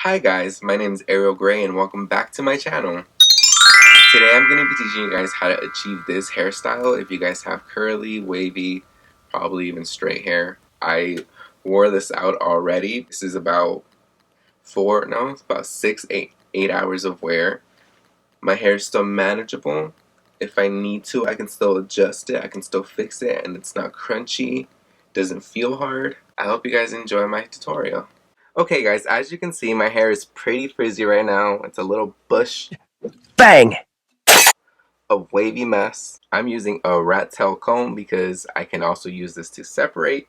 Hi guys, my name is Ariel Gray and welcome back to my channel. Today I'm going to be teaching you guys how to achieve this hairstyle if you guys have curly, wavy, probably even straight hair. I wore this out already. This is about it's about 8 hours of wear. My hair is still manageable. If I need to, I can still adjust it, I can still fix it, and it's not crunchy, doesn't feel hard. I hope you guys enjoy my tutorial. Okay guys, as you can see, my hair is pretty frizzy right now. It's a little bush. Bang! A wavy mess. I'm using a rat tail comb because I can also use this to separate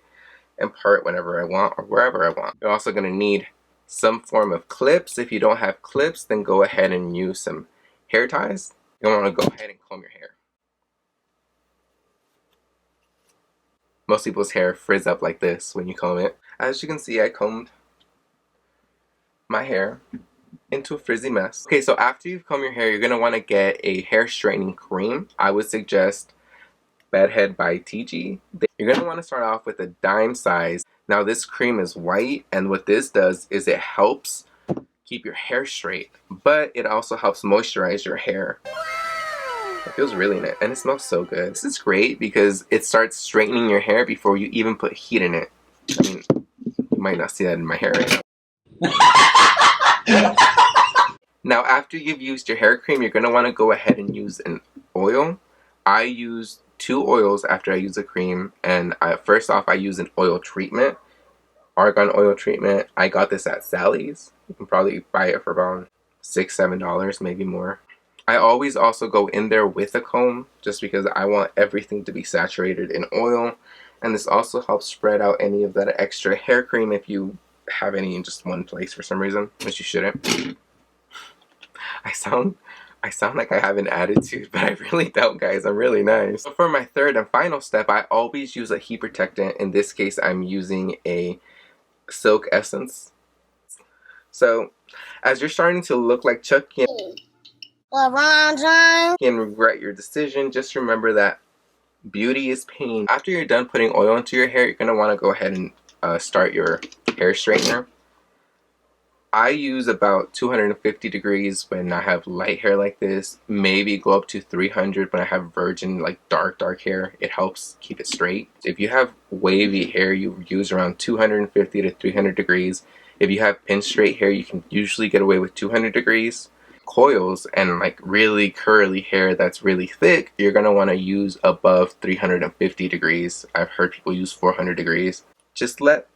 and part whenever I want or wherever I want. You're also going to need some form of clips. If you don't have clips, then go ahead and use some hair ties. You'll want to go ahead and comb your hair. Most people's hair frizz up like this when you comb it. As you can see, I combed my hair into a frizzy mess. Okay, so after you've combed your hair, you're going to want to get a hair straightening cream. I would suggest Bedhead by TG. You're going to want to start off with a dime size. Now this cream is white, and what this does is it helps keep your hair straight, but it also helps moisturize your hair. It feels really nice, and it smells so good. This is great because it starts straightening your hair before you even put heat in it. I mean, you might not see that in my hair right now. Now, after you've used your hair cream, you're going to want to go ahead and use an oil. I use 2 oils after I use the cream, and first off, I use an oil treatment. Argan Oil treatment. I got this at Sally's. You can probably buy it for about $6-7, maybe more. I always also go in there with a comb just because I want everything to be saturated in oil, and this also helps spread out any of that extra hair cream if you have any in just one place for some reason, which you shouldn't. I sound like I have an attitude, but I really don't, guys. I'm really nice. So for my third and final step, I always use a heat protectant. In this case, I'm using a silk essence. So as you're starting to look like Chucky and regret your decision, just remember that beauty is pain. After you're done putting oil into your hair, you're going to want to go ahead and start your hair straightener. I use about 250 degrees when I have light hair like this, maybe go up to 300 when I have virgin, like dark hair. It helps keep it straight. If you have wavy hair, you use around 250 to 300 degrees. If you have pin straight hair, you can usually get away with 200 degrees. Coils and like really curly hair that's really thick, you're going to want to use above 350 degrees. I've heard people use 400 degrees. Just let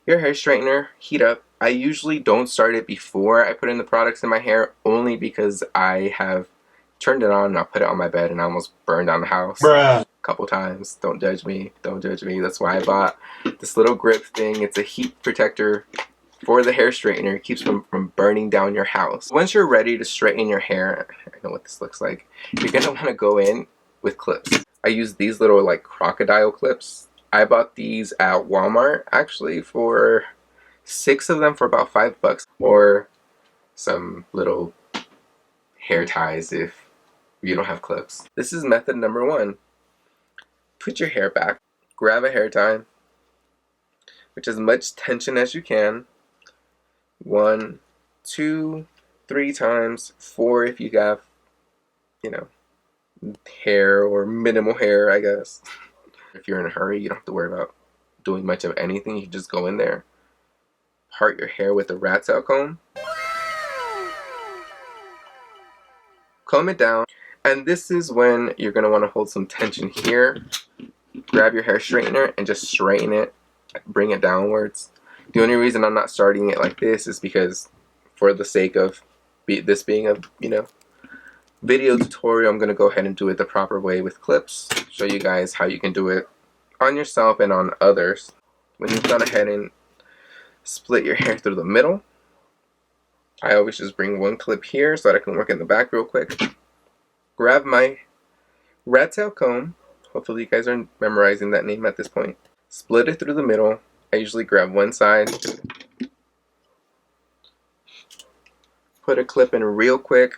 your hair straightener heat up. I usually don't start it before I put in the products in my hair, only because I have turned it on and I put it on my bed and I almost burned down the house a couple times. Don't judge me. Don't judge me. That's why I bought this little grip thing. It's a heat protector for the hair straightener. It keeps from burning down your house. Once you're ready to straighten your hair, I know what this looks like, you're going to want to go in with clips. I use these little like crocodile clips. I bought these at Walmart actually for 6 of them for about $5, or some little hair ties if you don't have clips. This is method number 1. Put your hair back, grab a hair tie with as much tension as you can. 1, 2, 3 times, 4 if you have, you know, hair or minimal hair, I guess. If you're in a hurry, you don't have to worry about doing much of anything. You can just go in there, part your hair with a rat tail comb, comb it down, and this is when you're going to want to hold some tension here. Grab your hair straightener and just straighten it, bring it downwards. The only reason I'm not starting it like this is because, for the sake of this being a, video tutorial, I'm going to go ahead and do it the proper way with clips, show you guys how you can do it on yourself and on others. When you've gone ahead and split your hair through the middle, I always just bring one clip here so that I can work in the back real quick. Grab my rat tail comb. Hopefully you guys are memorizing that name at this point. Split it through the middle. I usually grab one side, put a clip in real quick,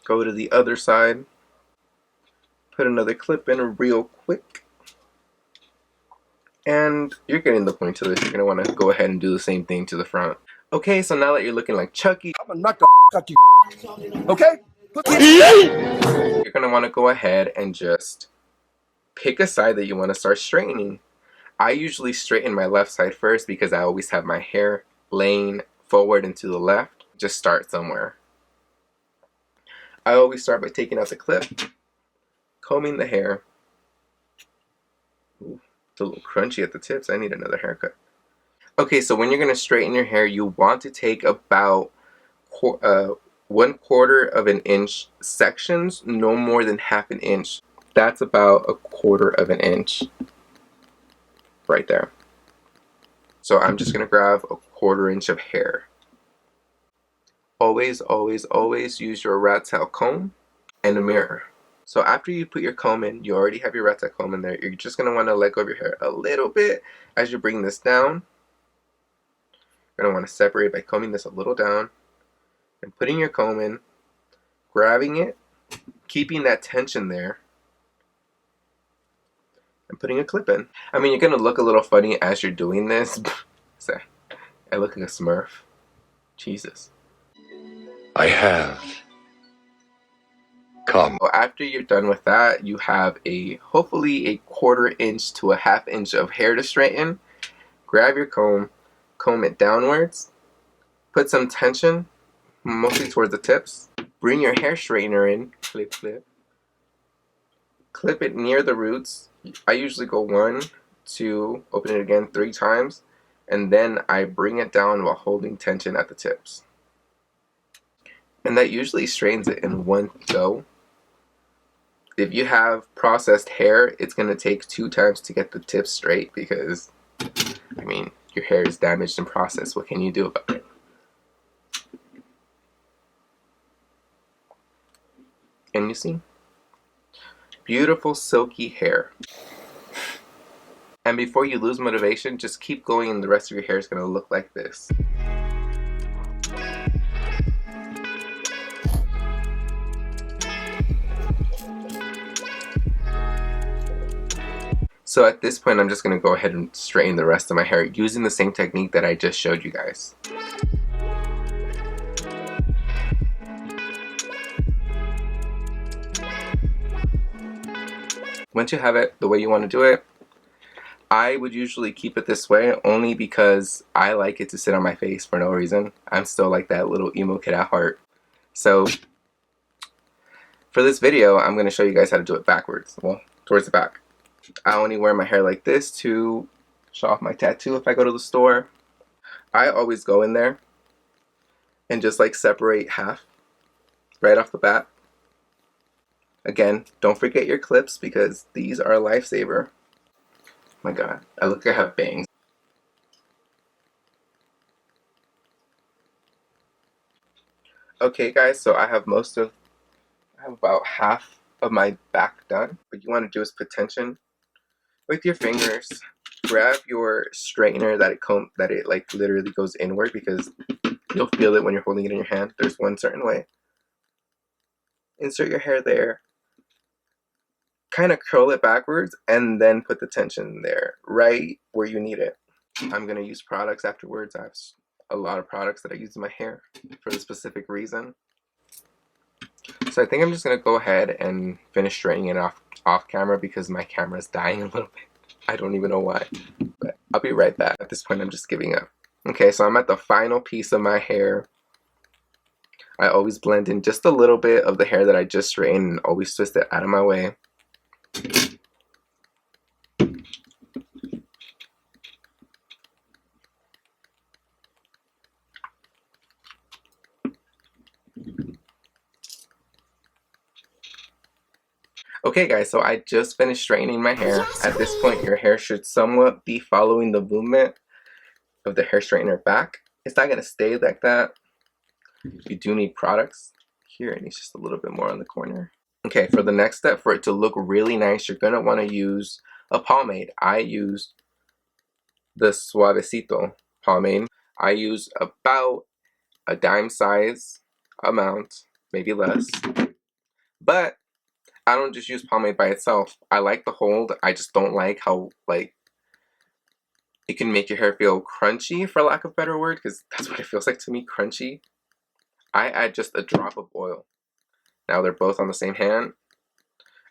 go to the other side, put another clip in real quick, and you're getting the point to this. You're going to want to go ahead and do the same thing to the front. Okay, so now that you're looking like Chucky, I'm gonna knock the out you. Okay? you're gonna want to go ahead and just pick a side that you want to start straightening. I usually straighten my left side first because I always have my hair laying forward and to the left. Just start somewhere. I always start by taking out the clip, combing the hair. Ooh, it's a little crunchy at the tips. I need another haircut. Okay, so when you're going to straighten your hair, you want to take about 1/4 of an inch sections, no more than half an inch. That's about 1/4 of an inch right there. So I'm just going to grab 1/4 inch of hair. Always, always, always use your rat tail comb and a mirror. So after you put your comb in, you already have your rat tail comb in there. You're just going to want to let go of your hair a little bit as you bring this down. You're going to want to separate by combing this a little down and putting your comb in, grabbing it, keeping that tension there, and putting a clip in. I mean, you're going to look a little funny as you're doing this. I look like a Smurf. Jesus. I have come. So after you're done with that, you have hopefully 1/4 inch to a 1/2 inch of hair to straighten. Grab your comb, comb it downwards, put some tension, mostly towards the tips. Bring your hair straightener in, clip, clip. Clip it near the roots. I usually go 1, 2, open it again 3 times, and then I bring it down while holding tension at the tips. And that usually straightens it in one go. If you have processed hair, it's going to take 2 times to get the tips straight because, I mean, your hair is damaged and processed. What can you do about it? And you see? Beautiful silky hair. And before you lose motivation, just keep going and the rest of your hair is going to look like this. So at this point, I'm just going to go ahead and straighten the rest of my hair using the same technique that I just showed you guys. Once you have it the way you want to do it, I would usually keep it this way only because I like it to sit on my face for no reason. I'm still like that little emo kid at heart. So for this video, I'm going to show you guys how to do it backwards. Well, towards the back. I only wear my hair like this to show off my tattoo if I go to the store. I always go in there and just like separate half right off the bat. Again, don't forget your clips because these are a lifesaver. My God, I look like I have bangs. Okay guys, so I have about half of my back done. What you want to do is put tension with your fingers. Grab your straightener that it like literally goes inward because you'll feel it when you're holding it in your hand. There's one certain way. Insert your hair there. Kind of curl it backwards and then put the tension there, right where you need it. I'm going to use products afterwards. I have a lot of products that I use in my hair for the specific reason. So I think I'm just going to go ahead and finish straightening it off camera because my camera's dying a little bit. I don't even know why, but I'll be right back. At this point, I'm just giving up. Okay, so I'm at the final piece of my hair. I always blend in just a little bit of the hair that I just straightened and always twist it out of my way. Okay guys, so I just finished straightening my hair. At this point, your hair should somewhat be following the movement of the hair straightener back. It's not going to stay like that. You do need products. Here, it needs just a little bit more on the corner. Okay, for the next step, for it to look really nice, you're going to want to use a pomade. I use the Suavecito pomade. I use about a dime size amount, maybe less. But I don't just use pomade by itself. I like the hold. I just don't like how like It can make your hair feel crunchy, for lack of a better word, because that's what it feels like to me, crunchy. I add just a drop of oil. Now they're both on the same hand.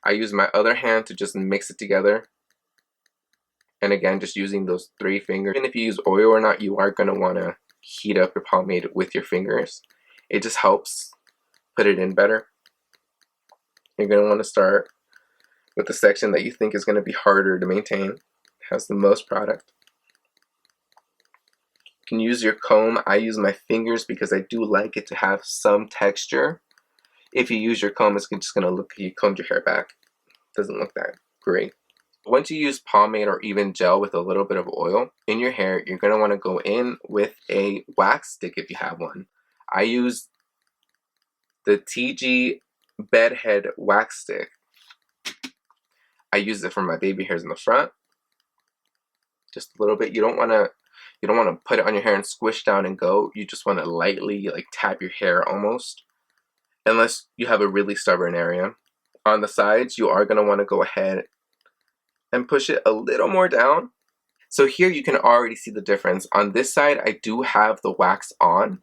I use my other hand to just mix it together. And again, just using those 3 fingers. Even if you use oil or not, you are going to want to heat up your pomade with your fingers. It just helps put it in better. You're going to want to start with the section that you think is going to be harder to maintain. Has the most product. You can use your comb. I use my fingers because I do like it to have some texture. If you use your comb, it's just going to look like you combed your hair back. Doesn't look that great. Once you use pomade or even gel with a little bit of oil in your hair, you're going to want to go in with a wax stick if you have one. I use the TG bedhead wax stick. I use it for my baby hairs in the front. Just a little bit. You don't want to put it on your hair and squish down and go. You just want to lightly like tap your hair almost. Unless you have a really stubborn area. On the sides, you are going to want to go ahead and push it a little more down. So here you can already see the difference. On this side, I do have the wax on,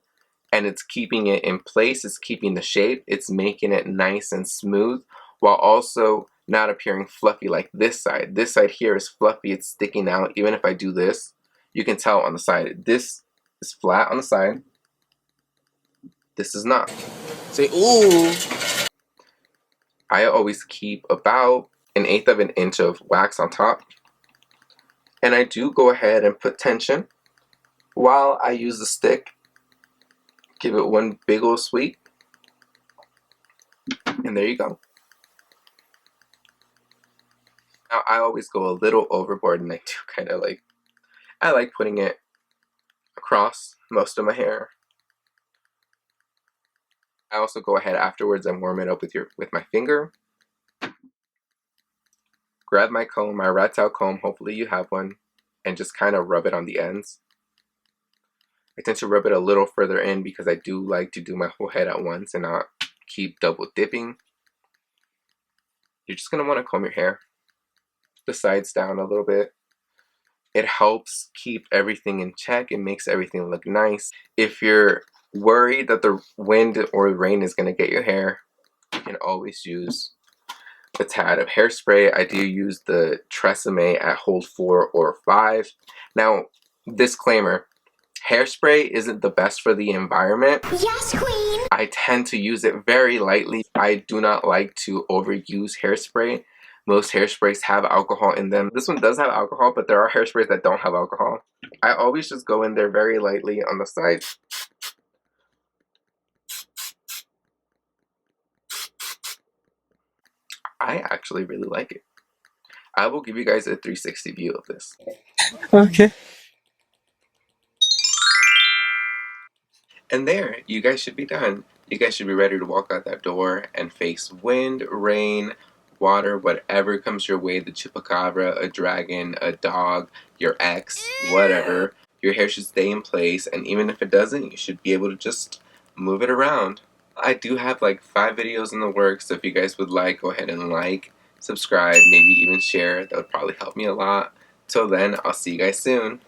and it's keeping it in place. It's keeping the shape. It's making it nice and smooth, while also not appearing fluffy like this side. This side here is fluffy. It's sticking out. Even if I do this, you can tell on the side. This is flat on the side. This is not. Say, ooh. I always keep about 1/8 of an inch of wax on top. And I do go ahead and put tension while I use the stick. Give it one big old sweep. And there you go. Now I always go a little overboard, and I do kind of like, I like putting it across most of my hair. I also go ahead afterwards and warm it up with my finger. Grab my comb, my rat tail comb, hopefully you have one, and just kind of rub it on the ends. I tend to rub it a little further in because I do like to do my whole head at once and not keep double dipping. You're just going to want to comb your hair, the sides down a little bit. It helps keep everything in check. It makes everything look nice. If you're worried that the wind or rain is going to get your hair, you can always use a tad of hairspray. I do use the Tresemme at hold 4 or 5. Now, disclaimer, hairspray isn't the best for the environment. Yes, queen! I tend to use it very lightly. I do not like to overuse hairspray. Most hairsprays have alcohol in them. This one does have alcohol, but there are hairsprays that don't have alcohol. I always just go in there very lightly on the sides. I actually really like it. I will give you guys a 360 view of this. Okay. And there, you guys should be done. You guys should be ready to walk out that door and face wind, rain, water, whatever comes your way, the chupacabra, a dragon, a dog, your ex, whatever. Your hair should stay in place, and even if it doesn't, you should be able to just move it around. I do have like 5 videos in the works, so if you guys would like, go ahead and like, subscribe, maybe even share. That would probably help me a lot. Till then, I'll see you guys soon.